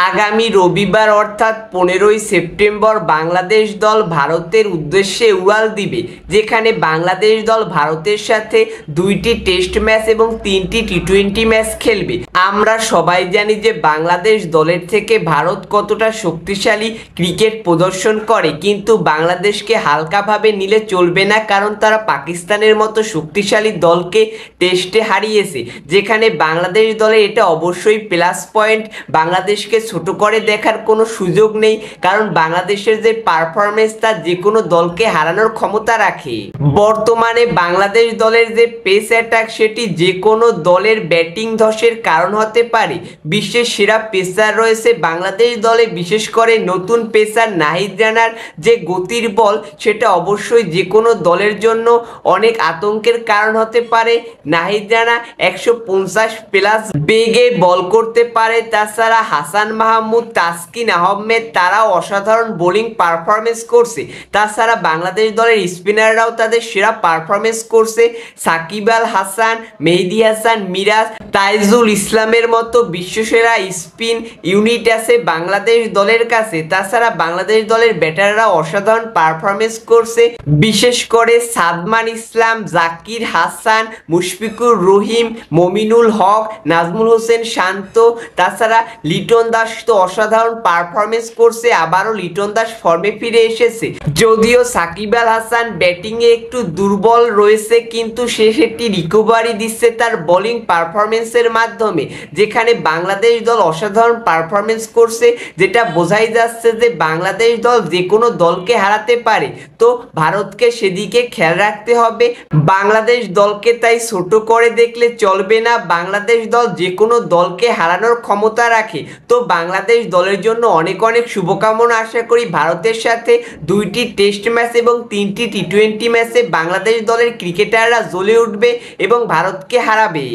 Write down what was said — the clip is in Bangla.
আগামী রবিবার অর্থাৎ 15ই সেপ্টেম্বর বাংলাদেশ দল ভারতের উদ্দেশ্যে উড়াল দিবে, যেখানে বাংলাদেশ দল ভারতের সাথে 2টি টেস্ট ম্যাচ এবং 3টি টি-20 ম্যাচ খেলবে। আমরা সবাই জানি যে বাংলাদেশ দলের থেকে ভারত কতটা শক্তিশালী ক্রিকেট প্রদর্শন করে, কিন্তু বাংলাদেশকে হালকাভাবে নিলে চলবে না, কারণ তারা পাকিস্তানের মতো শক্তিশালী দলকে টেস্টে হারিয়েছে, যেখানে বাংলাদেশ দলের এটা অবশ্যই প্লাস পয়েন্ট। বাংলাদেশকে ছোট করে দেখার কোনো সুযোগ নেই, কারণ বাংলাদেশের যে পারফরমেন্স তা যে কোনো দলকে হারানোর ক্ষমতা রাখে। বর্তমানে বাংলাদেশ দলের যে পেস অ্যাটাক সেটি যে কোনো দলের ব্যাটিং ধসের কারণ হতে পারে। বিশ্বের সেরা পেসার রয়েছে বাংলাদেশ দলে, বিশেষ করে নতুন পেসার নাহিদ রানার যে গতির বল সেটা অবশ্যই যে কোনো দলের জন্য অনেক আতঙ্কের কারণ হতে পারে। নাহিদ রানা 150 প্লাস বেগে বল করতে পারে। তাছাড়া হাসান মাহমুদ, তাসকিন আহমেদ তারাও অসাধারণ বোলিং পারফরমেন্স করছে। তাছাড়া বাংলাদেশ দলের স্পিনাররাও তাদের সেরা পারফরমেন্স করছে। সাকিব আল হাসান, মেহেদী হাসান মিরাজ, তাইজুল ইসলামের মতো বিশ্বসেরা স্পিন ইউনিট আছে বাংলাদেশ দলের কাছে। তাছাড়া বাংলাদেশ দলের ব্যাটাররা অসাধারণ পারফরমেন্স করছে, বিশেষ করে সাদমান ইসলাম, জাকির হাসান, মুশফিকুর রহিম, মমিনুল হক, নাজমুল হোসেন শান্ত। তাছাড়া লিটন দাস তো অসাধারণ পারফরমেন্স করছে, আবারও লিটন দাস ফর্মে ফিরে এসেছে। যদিও সাকিব আল হাসান ব্যাটিংয়ে একটু দুর্বল রয়েছে, কিন্তু সে সেটি রিকভারি দিচ্ছে তার বোলিং পারফরমেন্সের মাধ্যমে, যেখানে বাংলাদেশ দল অসাধারণ পারফরমেন্স করছে, যেটা বোঝাই যাচ্ছে যে বাংলাদেশ দল যে কোনো দলকে হারাতে পারে। তো ভারতকে সেদিকে খেয়াল রাখতে হবে। বাংলাদেশ দলকে তাই ছোট করে দেখলে চলবে না, বাংলাদেশ দল যে কোনো দলকে হারানোর ক্ষমতা রাখে। তো বাংলাদেশ দলের জন্য অনেক অনেক শুভকামনা। আশা করি ভারতের সাথে 2টি টেস্ট ম্যাচ এবং 3টি টি-20 ম্যাচে বাংলাদেশ দলের ক্রিকেটাররা জ্বলে উঠবে এবং ভারতকে হারাবে।